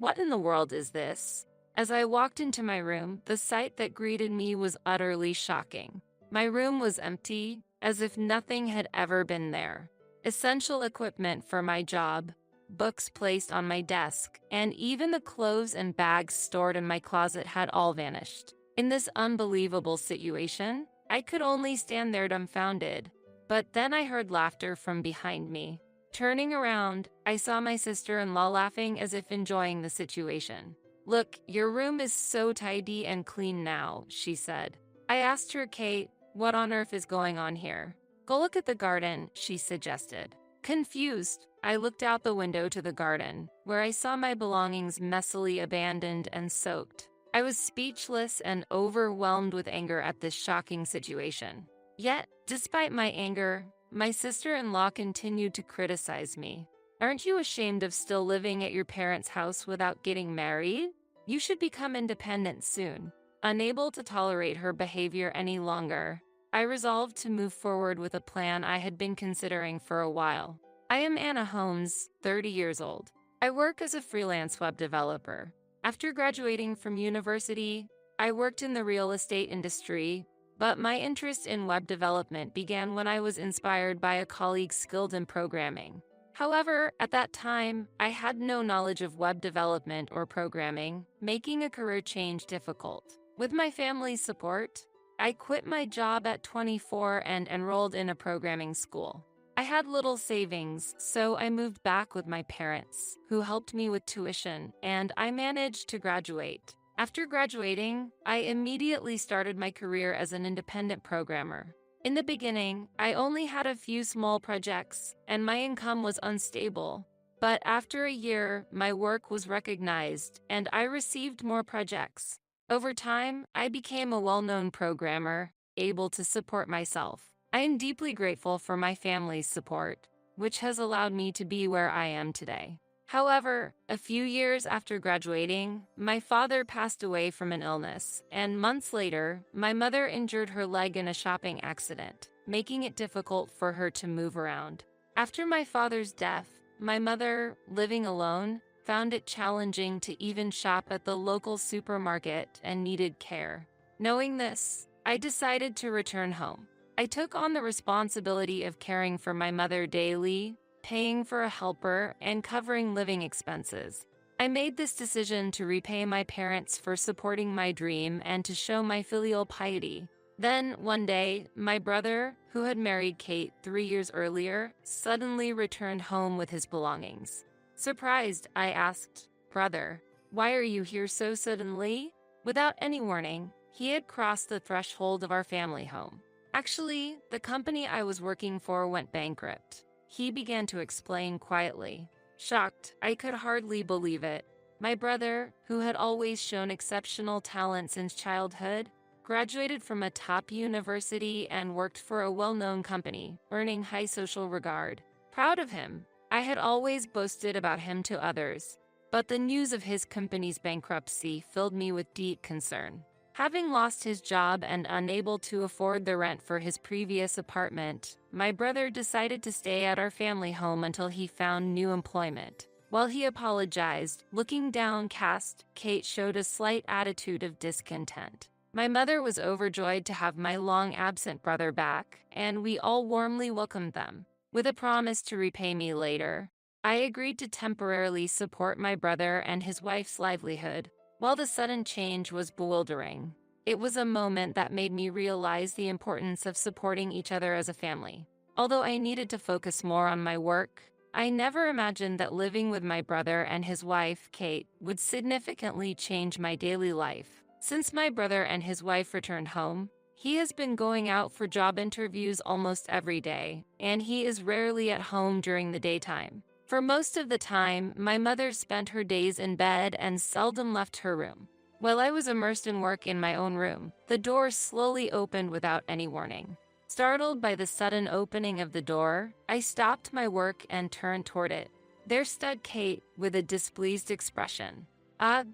What in the world is this? As I walked into my room, the sight that greeted me was utterly shocking. My room was empty, as if nothing had ever been there. Essential equipment for my job, books placed on my desk, and even the clothes and bags stored in my closet had all vanished. In this unbelievable situation, I could only stand there dumbfounded. But then I heard laughter from behind me. Turning around, I saw my sister-in-law laughing as if enjoying the situation. "Look, your room is so tidy and clean now," she said. I asked her, "Kate, what on earth is going on here?" "Go look at the garden," she suggested. Confused, I looked out the window to the garden, where I saw my belongings messily abandoned and soaked. I was speechless and overwhelmed with anger at this shocking situation. Yet, despite my anger, my sister-in-law continued to criticize me. "Aren't you ashamed of still living at your parents' house without getting married? You should become independent soon." Unable to tolerate her behavior any longer, I resolved to move forward with a plan I had been considering for a while. I am Anna Holmes, 30 years old. I work as a freelance web developer. After graduating from university, I worked in the real estate industry, but my interest in web development began when I was inspired by a colleague skilled in programming. However, at that time, I had no knowledge of web development or programming, making a career change difficult. With my family's support, I quit my job at 24 and enrolled in a programming school. I had little savings, so I moved back with my parents, who helped me with tuition, and I managed to graduate. After graduating, I immediately started my career as an independent programmer. In the beginning, I only had a few small projects, and my income was unstable. But after a year, my work was recognized, and I received more projects. Over time, I became a well-known programmer, able to support myself. I am deeply grateful for my family's support, which has allowed me to be where I am today. However, a few years after graduating, my father passed away from an illness, and months later, my mother injured her leg in a shopping accident, making it difficult for her to move around. After my father's death, my mother, living alone, found it challenging to even shop at the local supermarket and needed care. Knowing this, I decided to return home. I took on the responsibility of caring for my mother daily, paying for a helper, and covering living expenses. I made this decision to repay my parents for supporting my dream and to show my filial piety. Then, one day, my brother, who had married Kate 3 years earlier, suddenly returned home with his belongings. Surprised, I asked, "Brother, why are you here so suddenly?" Without any warning, he had crossed the threshold of our family home. "Actually, the company I was working for went bankrupt," he began to explain quietly. Shocked, I could hardly believe it. My brother, who had always shown exceptional talent since childhood, graduated from a top university and worked for a well-known company, earning high social regard. Proud of him, I had always boasted about him to others, but the news of his company's bankruptcy filled me with deep concern. Having lost his job and unable to afford the rent for his previous apartment, my brother decided to stay at our family home until he found new employment. While he apologized, looking downcast, Kate showed a slight attitude of discontent. My mother was overjoyed to have my long-absent brother back, and we all warmly welcomed them. With a promise to repay me later, I agreed to temporarily support my brother and his wife's livelihood. While the sudden change was bewildering, it was a moment that made me realize the importance of supporting each other as a family. Although I needed to focus more on my work, I never imagined that living with my brother and his wife, Kate, would significantly change my daily life. Since my brother and his wife returned home, he has been going out for job interviews almost every day, and he is rarely at home during the daytime. For most of the time, my mother spent her days in bed and seldom left her room. While I was immersed in work in my own room, the door slowly opened without any warning. Startled by the sudden opening of the door, I stopped my work and turned toward it. There stood Kate with a displeased expression.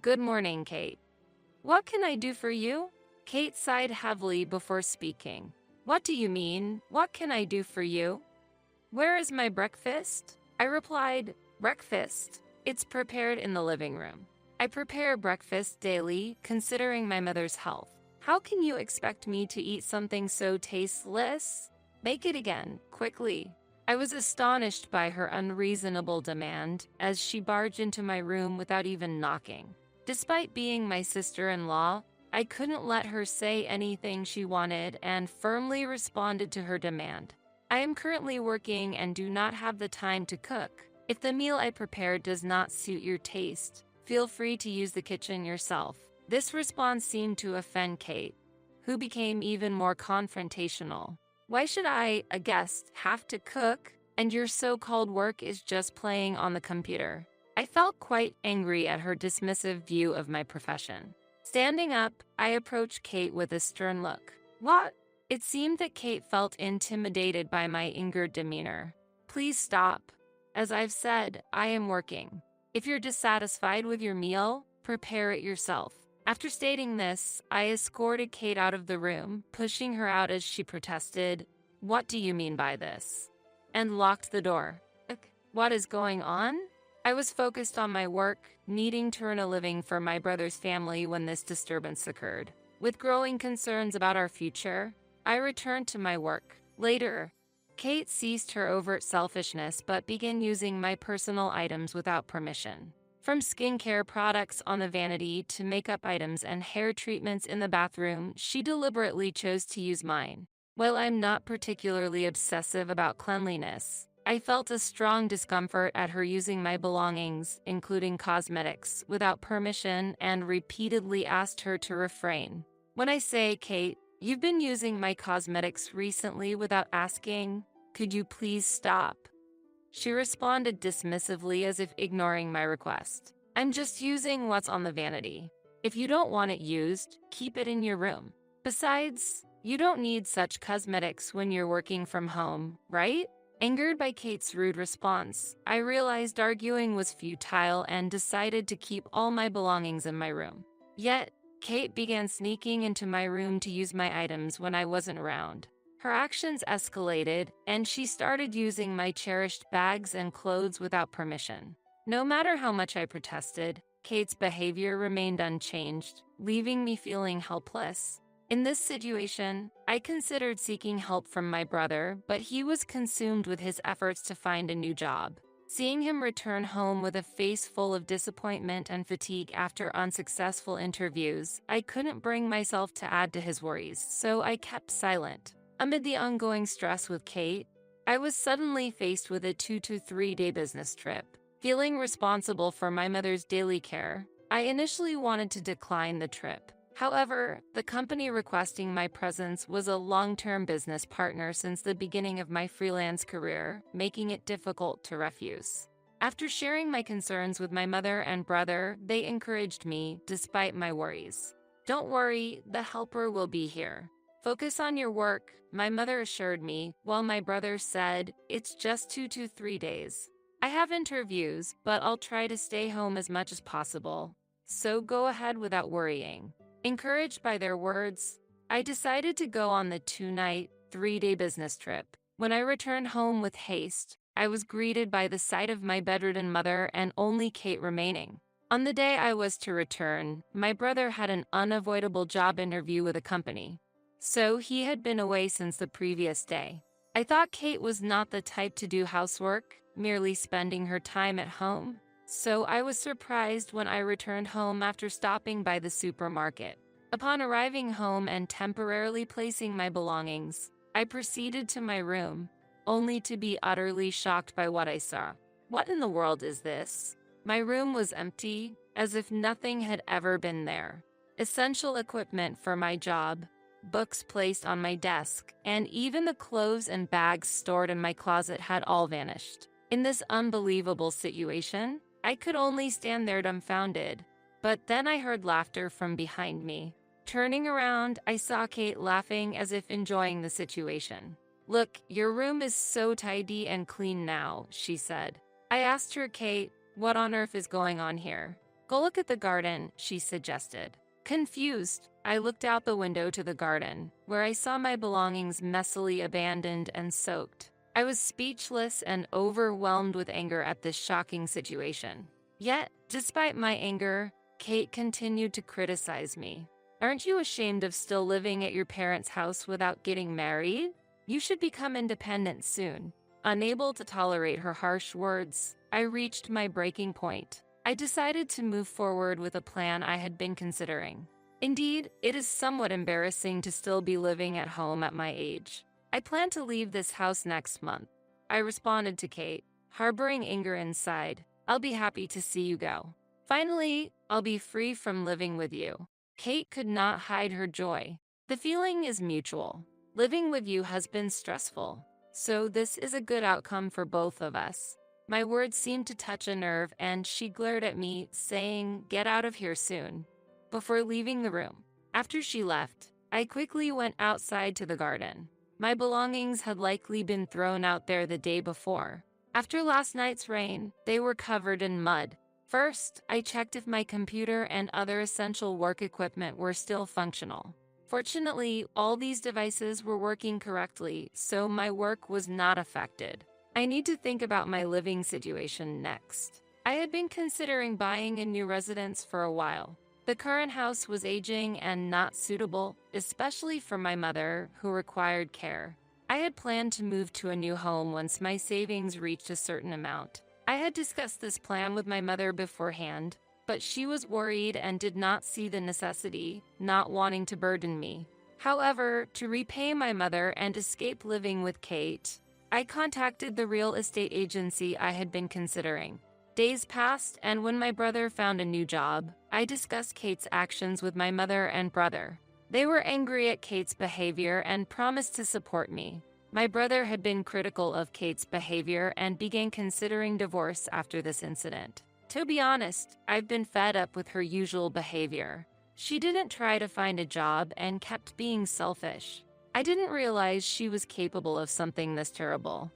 Good morning, Kate. What can I do for you?" Kate sighed heavily before speaking. "What do you mean? What can I do for you?" "Where is my breakfast?" I replied, "Breakfast. It's prepared in the living room." I prepare breakfast daily, considering my mother's health. How can you expect me to eat something so tasteless? Make it again, quickly. I was astonished by her unreasonable demand as she barged into my room without even knocking. Despite being my sister-in-law, I couldn't let her say anything she wanted and firmly responded to her demand. I am currently working and do not have the time to cook. If the meal I prepared does not suit your taste, feel free to use the kitchen yourself. This response seemed to offend Kate, who became even more confrontational. Why should I, a guest, have to cook, and your so-called work is just playing on the computer? I felt quite angry at her dismissive view of my profession. Standing up, I approached Kate with a stern look. What? It seemed that Kate felt intimidated by my angered demeanor. Please stop. As I've said, I am working. If you're dissatisfied with your meal, prepare it yourself. After stating this, I escorted Kate out of the room, pushing her out as she protested, "What do you mean by this?" and locked the door. What is going on? I was focused on my work, needing to earn a living for my brother's family when this disturbance occurred. With growing concerns about our future, I returned to my work. Later, Kate ceased her overt selfishness but began using my personal items without permission. From skincare products on the vanity to makeup items and hair treatments in the bathroom, she deliberately chose to use mine. While I'm not particularly obsessive about cleanliness, I felt a strong discomfort at her using my belongings, including cosmetics, without permission and repeatedly asked her to refrain. When I say, "Kate, you've been using my cosmetics recently without asking, could you please stop?" She responded dismissively as if ignoring my request. "I'm just using what's on the vanity. If you don't want it used, keep it in your room. Besides, you don't need such cosmetics when you're working from home, right?" Angered by Kate's rude response, I realized arguing was futile and decided to keep all my belongings in my room. Yet, Kate began sneaking into my room to use my items when I wasn't around. Her actions escalated, and she started using my cherished bags and clothes without permission. No matter how much I protested, Kate's behavior remained unchanged, leaving me feeling helpless. In this situation, I considered seeking help from my brother, but he was consumed with his efforts to find a new job. Seeing him return home with a face full of disappointment and fatigue after unsuccessful interviews, I couldn't bring myself to add to his worries, so I kept silent. Amid the ongoing stress with Kate, I was suddenly faced with a 2 to 3 day business trip. Feeling responsible for my mother's daily care, I initially wanted to decline the trip. However, the company requesting my presence was a long-term business partner since the beginning of my freelance career, making it difficult to refuse. After sharing my concerns with my mother and brother, they encouraged me, despite my worries. "Don't worry, the helper will be here. Focus on your work," my mother assured me, while my brother said, "It's just 2 to 3 days. I have interviews, but I'll try to stay home as much as possible. So go ahead without worrying." Encouraged by their words, I decided to go on the 2-night, 3-day business trip. When I returned home with haste, I was greeted by the sight of my bedridden mother and only Kate remaining. On the day I was to return, my brother had an unavoidable job interview with a company, so he had been away since the previous day. I thought Kate was not the type to do housework, merely spending her time at home. So I was surprised when I returned home after stopping by the supermarket. Upon arriving home and temporarily placing my belongings, I proceeded to my room, only to be utterly shocked by what I saw. What in the world is this? My room was empty, as if nothing had ever been there. Essential equipment for my job, books placed on my desk, and even the clothes and bags stored in my closet had all vanished. In this unbelievable situation, I could only stand there dumbfounded, but then I heard laughter from behind me. Turning around, I saw Kate laughing as if enjoying the situation. "Look, your room is so tidy and clean now," she said. I asked her, "Kate, what on earth is going on here?" "Go look at the garden," she suggested. Confused, I looked out the window to the garden, where I saw my belongings messily abandoned and soaked. I was speechless and overwhelmed with anger at this shocking situation. Yet, despite my anger, Kate continued to criticize me. Aren't you ashamed of still living at your parents' house without getting married? You should become independent soon. Unable to tolerate her harsh words, I reached my breaking point. I decided to move forward with a plan I had been considering. Indeed, it is somewhat embarrassing to still be living at home at my age. I plan to leave this house next month. I responded to Kate, harboring anger inside. I'll be happy to see you go. Finally, I'll be free from living with you. Kate could not hide her joy. The feeling is mutual. Living with you has been stressful, so this is a good outcome for both of us. My words seemed to touch a nerve, and she glared at me, saying, "Get out of here soon," before leaving the room. After she left, I quickly went outside to the garden. My belongings had likely been thrown out there the day before. After last night's rain, they were covered in mud. First, I checked if my computer and other essential work equipment were still functional. Fortunately, all these devices were working correctly, so my work was not affected. I need to think about my living situation next. I had been considering buying a new residence for a while. The current house was aging and not suitable, especially for my mother, who required care. I had planned to move to a new home once my savings reached a certain amount. I had discussed this plan with my mother beforehand, but she was worried and did not see the necessity, not wanting to burden me. However, to repay my mother and escape living with Kate, I contacted the real estate agency I had been considering. Days passed, and when my brother found a new job, I discussed Kate's actions with my mother and brother. They were angry at Kate's behavior and promised to support me. My brother had been critical of Kate's behavior and began considering divorce after this incident. To be honest, I've been fed up with her usual behavior. She didn't try to find a job and kept being selfish. I didn't realize she was capable of something this terrible.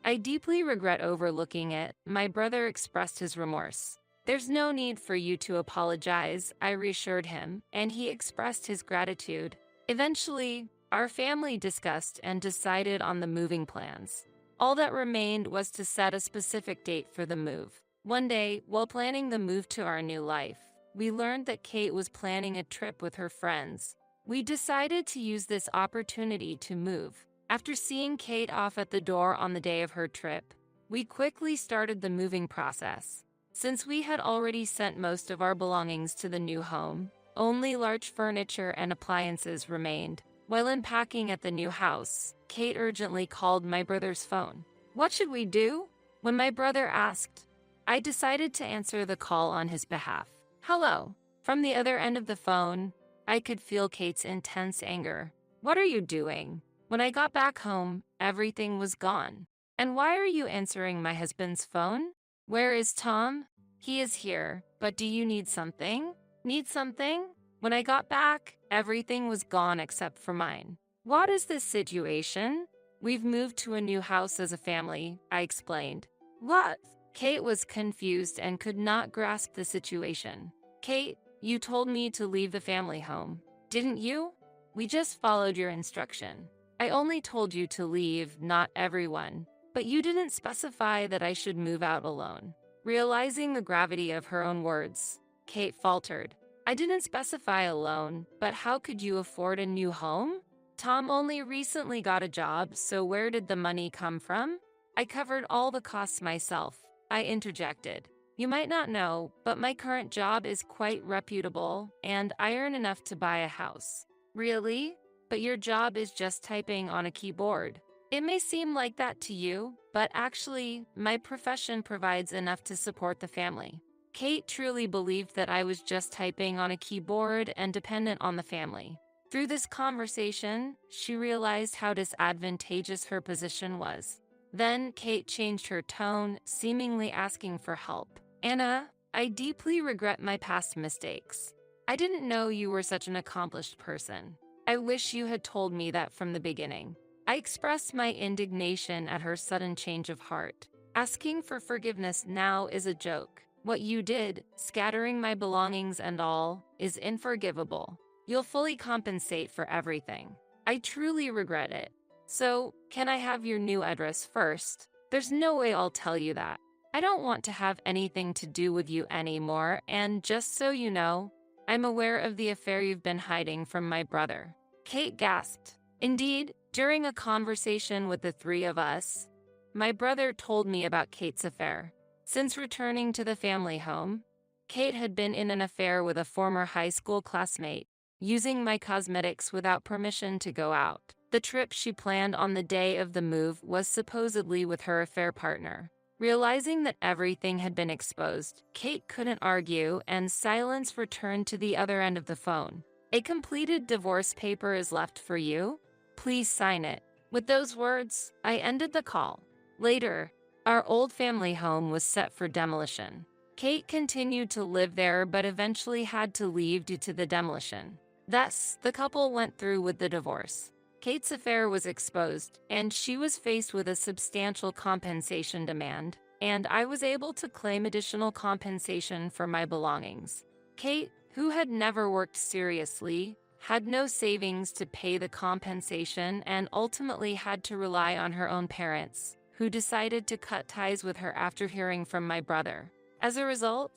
I deeply regret overlooking it. My brother expressed his remorse. "There's no need for you to apologize," I reassured him, and he expressed his gratitude. Eventually, our family discussed and decided on the moving plans. All that remained was to set a specific date for the move. One day, while planning the move to our new life, we learned that Kate was planning a trip with her friends. We decided to use this opportunity to move. After seeing Kate off at the door on the day of her trip, we quickly started the moving process. Since we had already sent most of our belongings to the new home, only large furniture and appliances remained. While unpacking at the new house, Kate urgently called my brother's phone. "What should we do?" When my brother asked, I decided to answer the call on his behalf. "Hello." From the other end of the phone, I could feel Kate's intense anger. "What are you doing?" When I got back home, everything was gone. "And why are you answering my husband's phone?" "Where is Tom?" "He is here, but do you need something?" "Need something?" When I got back, everything was gone except for mine. "What is this situation?" "We've moved to a new house as a family," I explained. "What?" Kate was confused and could not grasp the situation. "Kate, you told me to leave the family home, didn't you?" "We just followed your instruction. I only told you to leave, not everyone. But you didn't specify that I should move out alone." Realizing the gravity of her own words, Kate faltered. "I didn't specify alone, but how could you afford a new home? Tom only recently got a job, so where did the money come from?" "I covered all the costs myself," I interjected. "You might not know, but my current job is quite reputable, and I earn enough to buy a house." "Really? But your job is just typing on a keyboard." "It may seem like that to you, but actually, my profession provides enough to support the family." Kate truly believed that I was just typing on a keyboard and dependent on the family. Through this conversation, she realized how disadvantageous her position was. Then Kate changed her tone, seemingly asking for help. "Anna, I deeply regret my past mistakes. I didn't know you were such an accomplished person. I wish you had told me that from the beginning." I expressed my indignation at her sudden change of heart. "Asking for forgiveness now is a joke. What you did, scattering my belongings and all, is unforgivable. You'll fully compensate for everything. I truly regret it. So, can I have your new address first? There's no way I'll tell you that." I don't want to have anything to do with you anymore, and just so you know, I'm aware of the affair you've been hiding from my brother." Kate gasped. Indeed, during a conversation with the three of us, my brother told me about Kate's affair. Since returning to the family home, Kate had been in an affair with a former high school classmate, using my cosmetics without permission to go out. The trip she planned on the day of the move was supposedly with her affair partner. Realizing that everything had been exposed, Kate couldn't argue, and silence returned to the other end of the phone. "A completed divorce paper is left for you. Please sign it." With those words, I ended the call. Later, our old family home was set for demolition. Kate continued to live there but eventually had to leave due to the demolition. Thus, the couple went through with the divorce. Kate's affair was exposed, and she was faced with a substantial compensation demand, and I was able to claim additional compensation for my belongings. Kate, who had never worked seriously, had no savings to pay the compensation and ultimately had to rely on her own parents, who decided to cut ties with her after hearing from my brother. As a result,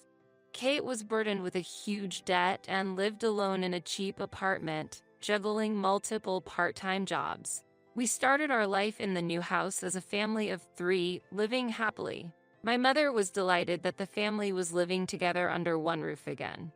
Kate was burdened with a huge debt and lived alone in a cheap apartment, juggling multiple part-time jobs. We started our life in the new house as a family of 3, living happily. My mother was delighted that the family was living together under one roof again.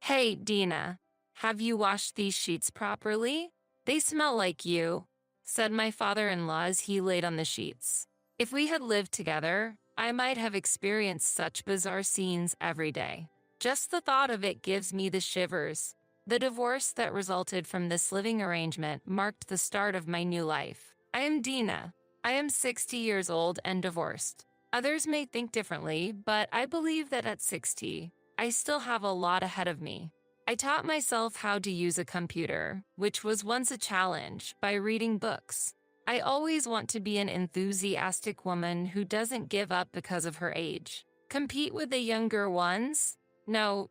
"Hey, Dina, have you washed these sheets properly? They smell like you," said my father-in-law as he laid on the sheets. If we had lived together, I might have experienced such bizarre scenes every day. Just the thought of it gives me the shivers. The divorce that resulted from this living arrangement marked the start of my new life. I am Dina. I am 60 years old and divorced. Others may think differently, but I believe that at 60, I still have a lot ahead of me. I taught myself how to use a computer, which was once a challenge, by reading books. I always want to be an enthusiastic woman who doesn't give up because of her age. Compete with the younger ones? No,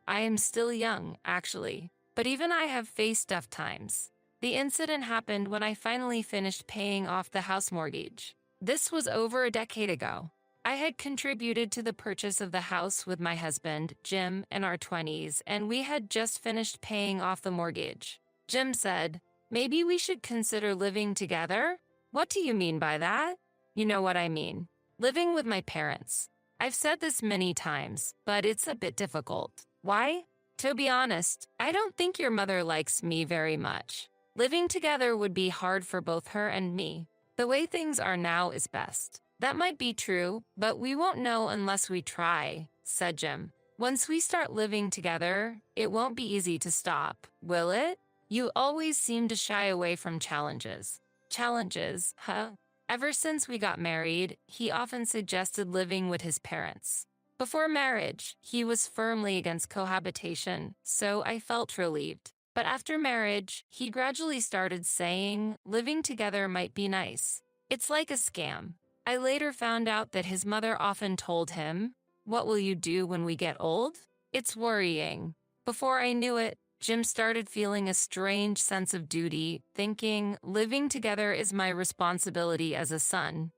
I am still young, actually. But even I have faced tough times. The incident happened when I finally finished paying off the house mortgage. This was over a decade ago. I had contributed to the purchase of the house with my husband, Jim, in our 20s, and we had just finished paying off the mortgage. Jim said, "Maybe we should consider living together?" "What do you mean by that?" "You know what I mean. Living with my parents. I've said this many times, but it's a bit difficult." "Why?" "To be honest, I don't think your mother likes me very much. Living together would be hard for both her and me. The way things are now is best." "That might be true, but we won't know unless we try," said Jim. "Once we start living together, it won't be easy to stop, will it? You always seem to shy away from challenges." "Challenges, huh?" Ever since we got married, he often suggested living with his parents. Before marriage, he was firmly against cohabitation, so I felt relieved. But after marriage, he gradually started saying living together might be nice. It's like a scam. I later found out that his mother often told him, "What will you do when we get old?" It's worrying. Before I knew it, Jim started feeling a strange sense of duty, thinking living together is my responsibility as a son,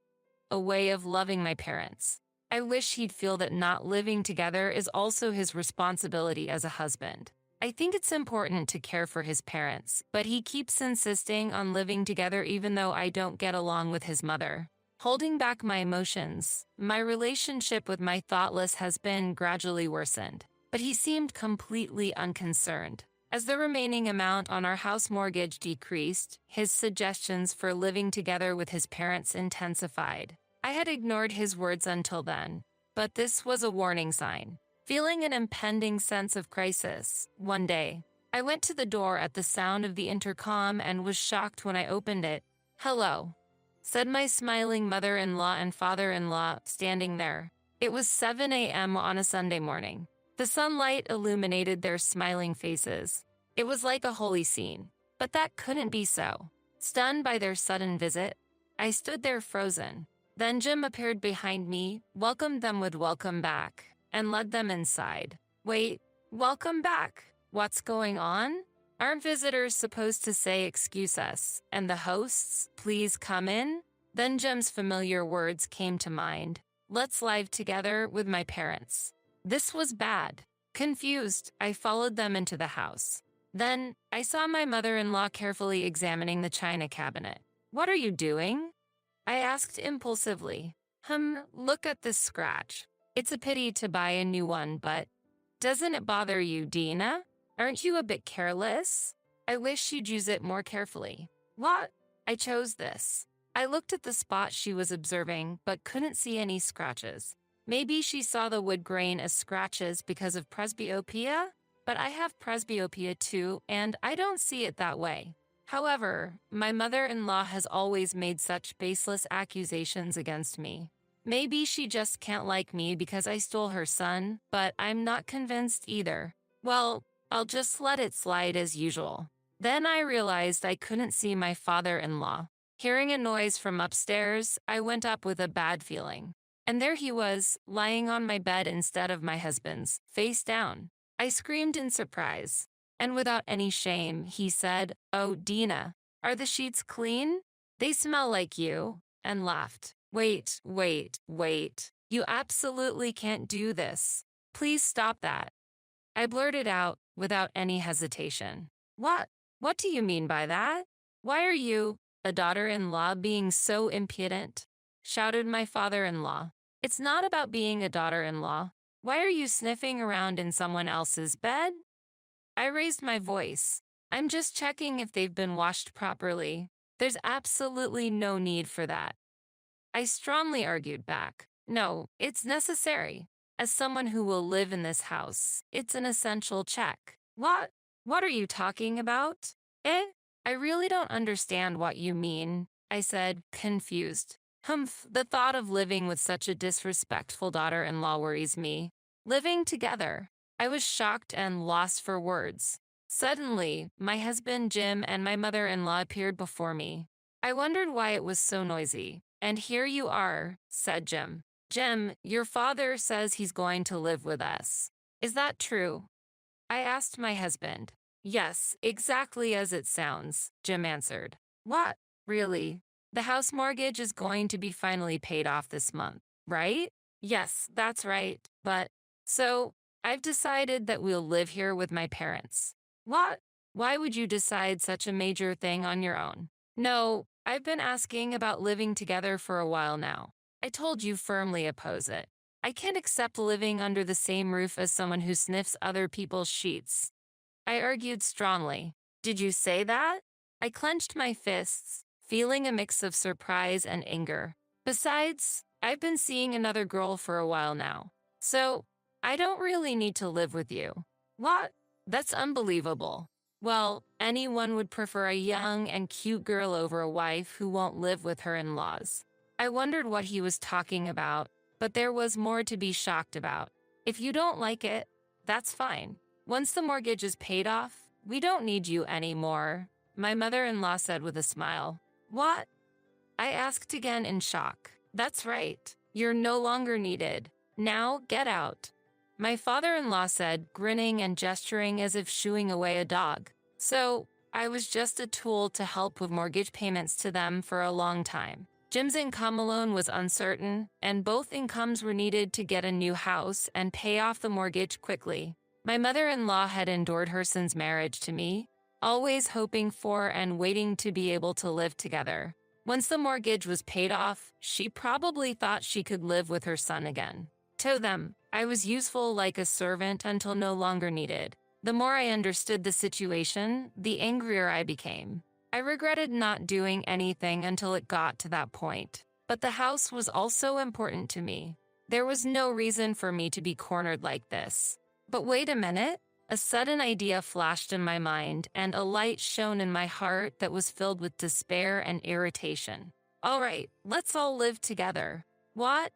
a way of loving my parents. I wish he'd feel that not living together is also his responsibility as a husband. I think it's important to care for his parents, but he keeps insisting on living together even though I don't get along with his mother. Holding back my emotions, my relationship with my thoughtless has been gradually worsened, but he seemed completely unconcerned. As the remaining amount on our house mortgage decreased, his suggestions for living together with his parents intensified. I had ignored his words until then, but this was a warning sign. Feeling an impending sense of crisis, one day, I went to the door at the sound of the intercom and was shocked when I opened it. "Hello," said my smiling mother-in-law and father-in-law standing there. It was 7 a.m. on a Sunday morning. The sunlight illuminated their smiling faces. It was like a holy scene, but that couldn't be so. Stunned by their sudden visit, I stood there frozen. Then Jim appeared behind me, welcomed them with "Welcome back," and led them inside. "Wait, welcome back? What's going on?" Aren't visitors supposed to say excuse us, and the hosts, please come in? Then Jem's familiar words came to mind. Let's live together with my parents. This was bad. Confused, I followed them into the house. Then, I saw my mother-in-law carefully examining the china cabinet. What are you doing? I asked impulsively. Look at this scratch. It's a pity to buy a new one, but doesn't it bother you, Dina? Aren't you a bit careless? I wish you'd use it more carefully. What? I chose this. I looked at the spot she was observing, but couldn't see any scratches. Maybe she saw the wood grain as scratches because of presbyopia? But I have presbyopia too, and I don't see it that way. However, my mother-in-law has always made such baseless accusations against me. Maybe she just can't like me because I stole her son, but I'm not convinced either. Well, I'll just let it slide as usual. Then I realized I couldn't see my father-in-law. Hearing a noise from upstairs, I went up with a bad feeling. And there he was, lying on my bed instead of my husband's, face down. I screamed in surprise. And without any shame, he said, "Oh, Dina, are the sheets clean? They smell like you," and laughed. Wait. You absolutely can't do this. Please stop that. I blurted out without any hesitation. What? What do you mean by that? Why are you, a daughter-in-law, being so impudent? Shouted my father-in-law. It's not about being a daughter-in-law. Why are you sniffing around in someone else's bed? I raised my voice. I'm just checking if they've been washed properly. There's absolutely no need for that. I strongly argued back. No, it's necessary. As someone who will live in this house, it's an essential check. What? What are you talking about? I really don't understand what you mean, I said, confused. The thought of living with such a disrespectful daughter-in-law worries me. Living together. I was shocked and lost for words. Suddenly, my husband Jim and my mother-in-law appeared before me. I wondered why it was so noisy. And here you are, said Jim. Jim, your father says he's going to live with us. Is that true? I asked my husband. Yes, exactly as it sounds, Jim answered. What? Really? The house mortgage is going to be finally paid off this month, right? Yes, that's right, but... So, I've decided that we'll live here with my parents. What? Why would you decide such a major thing on your own? No, I've been asking about living together for a while now. I told you firmly oppose it. I can't accept living under the same roof as someone who sniffs other people's sheets. I argued strongly. Did you say that? I clenched my fists, feeling a mix of surprise and anger. Besides, I've been seeing another girl for a while now. So, I don't really need to live with you. What? That's unbelievable. Well, anyone would prefer a young and cute girl over a wife who won't live with her in-laws. I wondered what he was talking about, but there was more to be shocked about. If you don't like it, that's fine. Once the mortgage is paid off, we don't need you anymore, my mother-in-law said with a smile. What? I asked again in shock. That's right. You're no longer needed. Now get out. My father-in-law said, grinning and gesturing as if shooing away a dog. So, I was just a tool to help with mortgage payments to them for a long time. Jim's income alone was uncertain, and both incomes were needed to get a new house and pay off the mortgage quickly. My mother-in-law had endured her son's marriage to me, always hoping for and waiting to be able to live together. Once the mortgage was paid off, she probably thought she could live with her son again. To them, I was useful like a servant until no longer needed. The more I understood the situation, the angrier I became. I regretted not doing anything until it got to that point. But the house was also important to me. There was no reason for me to be cornered like this. But wait a minute. A sudden idea flashed in my mind, and a light shone in my heart that was filled with despair and irritation. All right, let's all live together. What?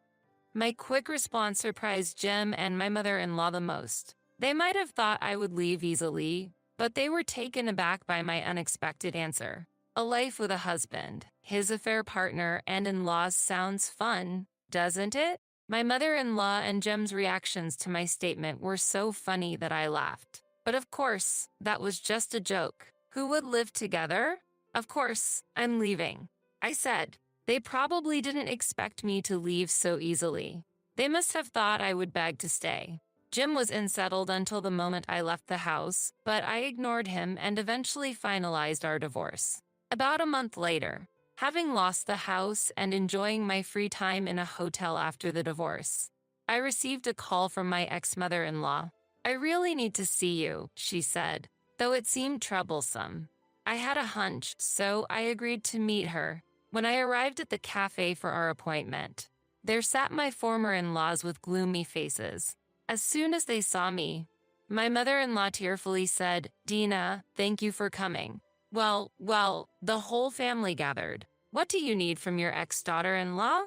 My quick response surprised Jim and my mother-in-law the most. They might have thought I would leave easily, but they were taken aback by my unexpected answer. A life with a husband, his affair partner, and in-laws sounds fun, doesn't it? My mother-in-law and Jim's reactions to my statement were so funny that I laughed. But of course, that was just a joke. Who would live together? Of course, I'm leaving, I said. They probably didn't expect me to leave so easily. They must have thought I would beg to stay. Jim was unsettled until the moment I left the house, but I ignored him and eventually finalized our divorce. About a month later, having lost the house and enjoying my free time in a hotel after the divorce, I received a call from my ex-mother-in-law. I really need to see you, she said, though it seemed troublesome. I had a hunch, so I agreed to meet her. When I arrived at the cafe for our appointment, there sat my former in-laws with gloomy faces. As soon as they saw me, my mother-in-law tearfully said, "Dina, thank you for coming." Well, the whole family gathered. "What do you need from your ex-daughter-in-law?"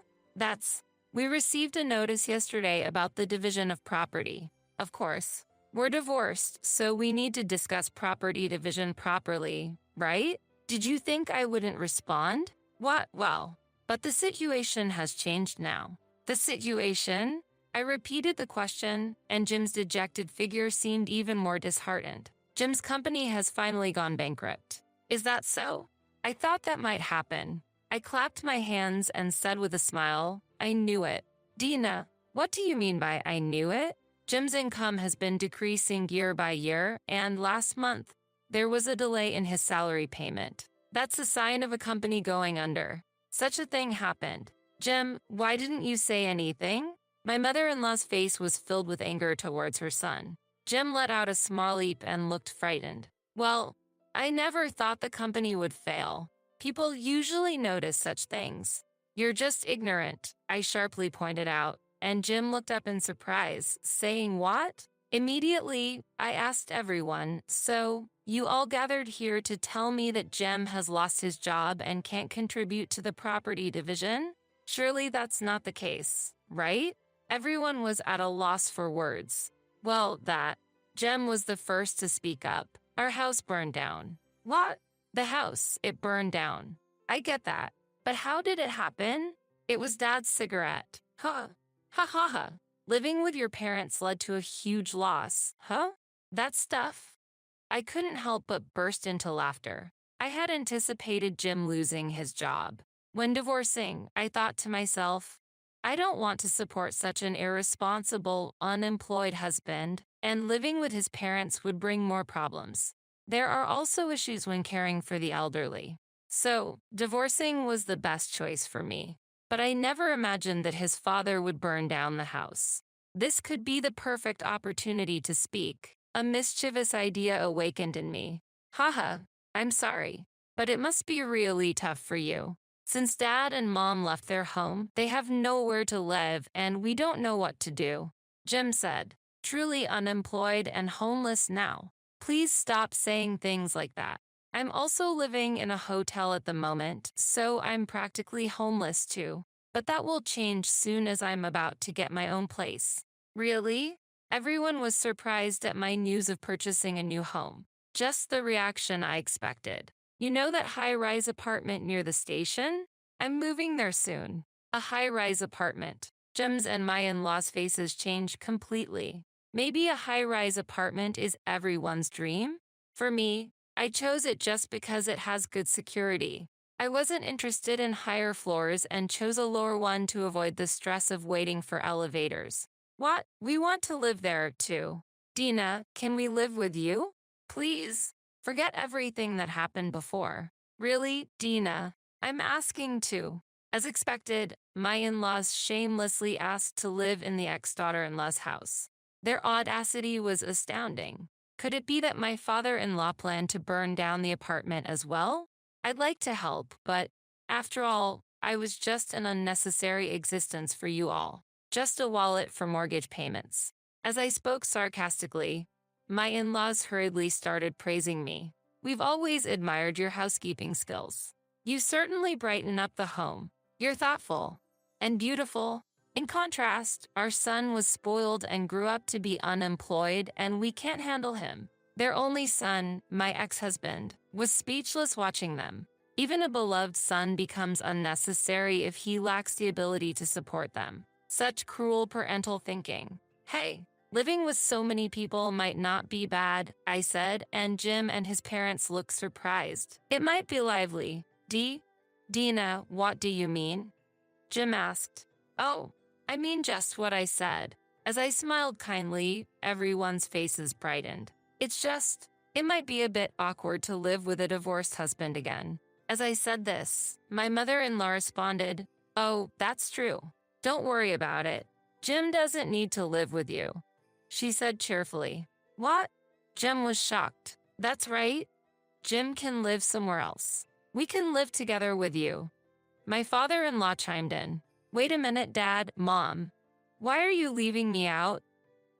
We received a notice yesterday about the division of property. Of course, we're divorced, so we need to discuss property division properly, right? Did you think I wouldn't respond? What? Well, but the situation has changed now. The situation? I repeated the question, and Jim's dejected figure seemed even more disheartened. Jim's company has finally gone bankrupt. Is that so? I thought that might happen. I clapped my hands and said with a smile, I knew it. Dina, what do you mean by I knew it? Jim's income has been decreasing year by year, and last month, there was a delay in his salary payment. That's a sign of a company going under. Such a thing happened. Jim, why didn't you say anything? My mother-in-law's face was filled with anger towards her son. Jim let out a small leap and looked frightened. Well, I never thought the company would fail. People usually notice such things. You're just ignorant, I sharply pointed out, and Jim looked up in surprise, saying what? Immediately, I asked everyone, so, you all gathered here to tell me that Jim has lost his job and can't contribute to the property division? Surely that's not the case, right? Everyone was at a loss for words. Well, Jem was the first to speak up. Our house burned down. What? The house, it burned down. I get that. But how did it happen? It was Dad's cigarette. Huh. Ha ha ha. Living with your parents led to a huge loss. Huh? That stuff? I couldn't help but burst into laughter. I had anticipated Jim losing his job. When divorcing, I thought to myself, I don't want to support such an irresponsible, unemployed husband, and living with his parents would bring more problems. There are also issues when caring for the elderly. So, divorcing was the best choice for me. But I never imagined that his father would burn down the house. This could be the perfect opportunity to speak. A mischievous idea awakened in me. Haha, I'm sorry, but it must be really tough for you. Since Dad and Mom left their home, they have nowhere to live and we don't know what to do. Jim said, truly unemployed and homeless now. Please stop saying things like that. I'm also living in a hotel at the moment, so I'm practically homeless too. But that will change soon as I'm about to get my own place. Really? Everyone was surprised at my news of purchasing a new home. Just the reaction I expected. You know that high-rise apartment near the station? I'm moving there soon. A high-rise apartment. Jim's and my in-laws' faces changed completely. Maybe a high-rise apartment is everyone's dream? For me, I chose it just because it has good security. I wasn't interested in higher floors and chose a lower one to avoid the stress of waiting for elevators. What? We want to live there, too. Dina, can we live with you? Please. Forget everything that happened before. Really, Dina? I'm asking to. As expected, my in-laws shamelessly asked to live in the ex-daughter-in-law's house. Their audacity was astounding. Could it be that my father-in-law planned to burn down the apartment as well? I'd like to help, but after all, I was just an unnecessary existence for you all. Just a wallet for mortgage payments. As I spoke sarcastically, my in-laws hurriedly started praising me. We've always admired your housekeeping skills. You certainly brighten up the home. You're thoughtful and beautiful. In contrast, our son was spoiled and grew up to be unemployed, and we can't handle him. Their only son, my ex-husband, was speechless watching them. Even a beloved son becomes unnecessary if he lacks the ability to support them. Such cruel parental thinking. Hey, Living with so many people might not be bad, I said, and Jim and his parents looked surprised. It might be lively. Dina, what do you mean? Jim asked. Oh, I mean just what I said. As I smiled kindly, everyone's faces brightened. It might be a bit awkward to live with a divorced husband again. As I said this, my mother-in-law responded, Oh, that's true. Don't worry about it. Jim doesn't need to live with you, she said cheerfully. What? Jim was shocked. That's right. Jim can live somewhere else. We can live together with you. My father-in-law chimed in. Wait a minute, Dad, Mom. Why are you leaving me out?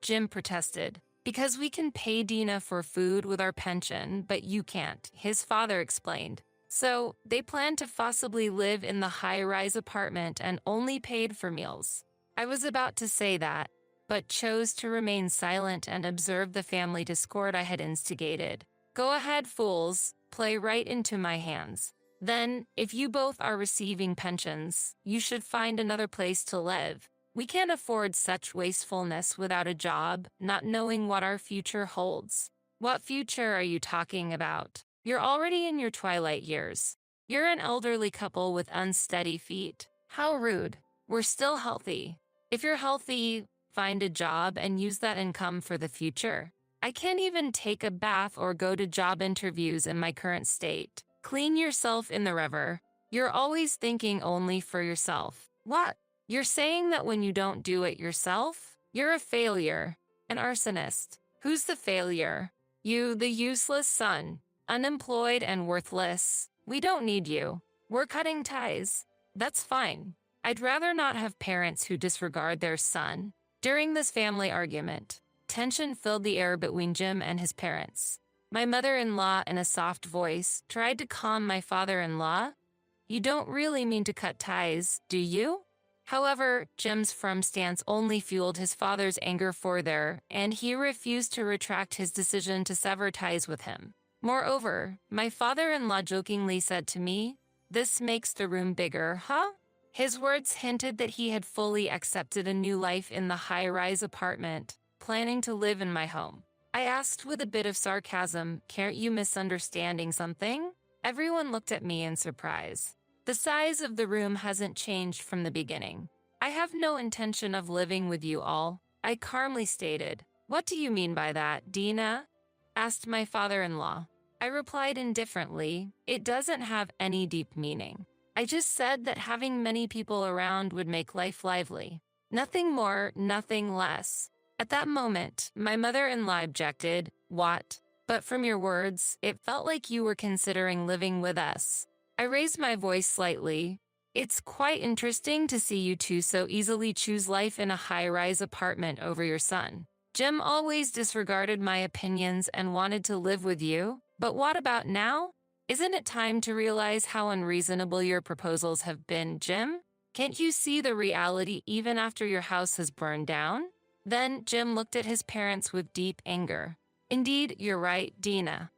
Jim protested. Because we can pay Dina for food with our pension, but you can't, his father explained. So, they planned to forcibly live in the high-rise apartment and only paid for meals. I was about to say that, but chose to remain silent and observe the family discord I had instigated. Go ahead, fools, play right into my hands. Then, if you both are receiving pensions, you should find another place to live. We can't afford such wastefulness without a job, not knowing what our future holds. What future are you talking about? You're already in your twilight years. You're an elderly couple with unsteady feet. How rude. We're still healthy. If you're healthy, find a job and use that income for the future. I can't even take a bath or go to job interviews in my current state. Clean yourself in the river. You're always thinking only for yourself. What? You're saying that when you don't do it yourself, you're a failure, an arsonist. Who's the failure? You, the useless son, unemployed and worthless. We don't need you. We're cutting ties. That's fine. I'd rather not have parents who disregard their son. During this family argument, tension filled the air between Jim and his parents. My mother-in-law, in a soft voice, tried to calm my father-in-law. You don't really mean to cut ties, do you? However, Jim's firm stance only fueled his father's anger further, and he refused to retract his decision to sever ties with him. Moreover, my father-in-law jokingly said to me, This makes the room bigger, huh? His words hinted that he had fully accepted a new life in the high-rise apartment, planning to live in my home. I asked with a bit of sarcasm, Can't you misunderstanding something? Everyone looked at me in surprise. The size of the room hasn't changed from the beginning. I have no intention of living with you all, I calmly stated. What do you mean by that, Dina? Asked my father-in-law. I replied indifferently, It doesn't have any deep meaning. I just said that having many people around would make life lively. Nothing more, nothing less. At that moment, my mother-in-law objected, What? But from your words, it felt like you were considering living with us. I raised my voice slightly. It's quite interesting to see you two so easily choose life in a high-rise apartment over your son. Jim always disregarded my opinions and wanted to live with you, but what about now? Isn't it time to realize how unreasonable your proposals have been, Jim? Can't you see the reality even after your house has burned down? Then Jim looked at his parents with deep anger. Indeed, you're right, Dina.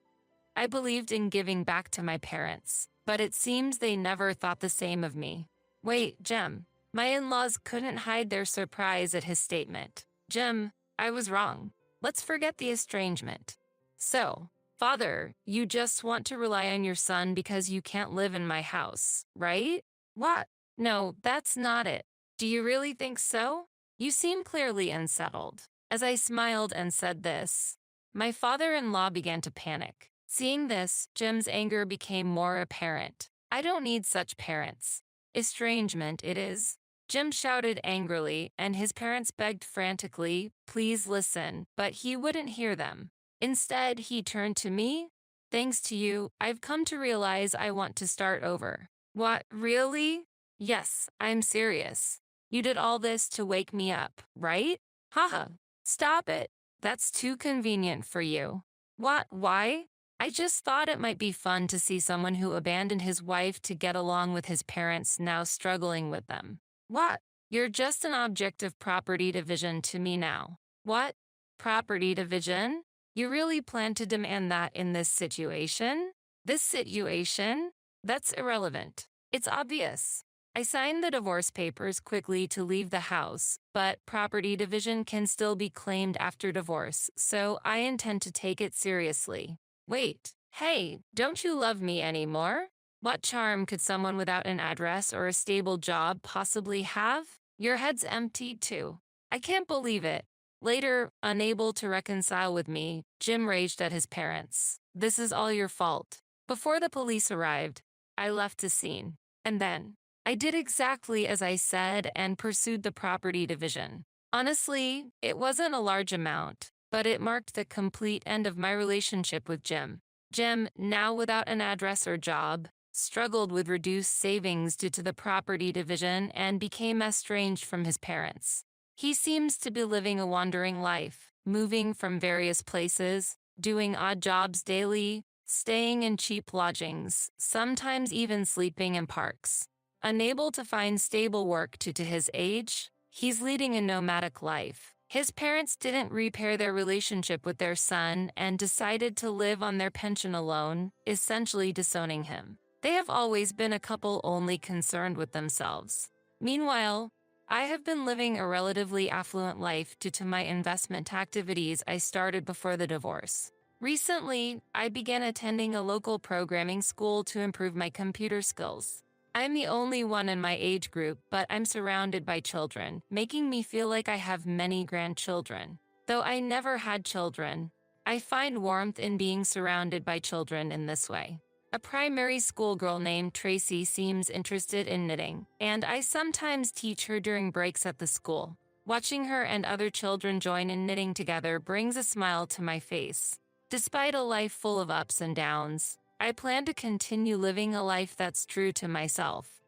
I believed in giving back to my parents, but it seems they never thought the same of me. Wait, Jim. My in-laws couldn't hide their surprise at his statement. Jim, I was wrong. Let's forget the estrangement. So, Father, you just want to rely on your son because you can't live in my house, right? What? No, that's not it. Do you really think so? You seem clearly unsettled. As I smiled and said this, my father-in-law began to panic. Seeing this, Jim's anger became more apparent. I don't need such parents. Estrangement it is. Jim shouted angrily, and his parents begged frantically, Please listen, but he wouldn't hear them. Instead, he turned to me. Thanks to you, I've come to realize I want to start over. What, really? Yes, I'm serious. You did all this to wake me up, right? Haha, stop it. That's too convenient for you. What, why? I just thought it might be fun to see someone who abandoned his wife to get along with his parents now struggling with them. What? You're just an object of property division to me now. What? Property division? You really plan to demand that in this situation? This situation? That's irrelevant. It's obvious. I signed the divorce papers quickly to leave the house, but property division can still be claimed after divorce, so I intend to take it seriously. Wait, hey, don't you love me anymore? What charm could someone without an address or a stable job possibly have? Your head's empty too. I can't believe it. Later, unable to reconcile with me, Jim raged at his parents. This is all your fault. Before the police arrived, I left the scene. And then, I did exactly as I said and pursued the property division. Honestly, it wasn't a large amount, but it marked the complete end of my relationship with Jim. Jim, now without an address or job, struggled with reduced savings due to the property division and became estranged from his parents. He seems to be living a wandering life, moving from various places, doing odd jobs daily, staying in cheap lodgings, sometimes even sleeping in parks. Unable to find stable work due to his age, he's leading a nomadic life. His parents didn't repair their relationship with their son and decided to live on their pension alone, essentially disowning him. They have always been a couple only concerned with themselves. Meanwhile, I have been living a relatively affluent life due to my investment activities I started before the divorce. Recently, I began attending a local programming school to improve my computer skills. I'm the only one in my age group, but I'm surrounded by children, making me feel like I have many grandchildren. Though I never had children, I find warmth in being surrounded by children in this way. A primary school girl named Tracy seems interested in knitting, and I sometimes teach her during breaks at the school. Watching her and other children join in knitting together brings a smile to my face. Despite a life full of ups and downs, I plan to continue living a life that's true to myself.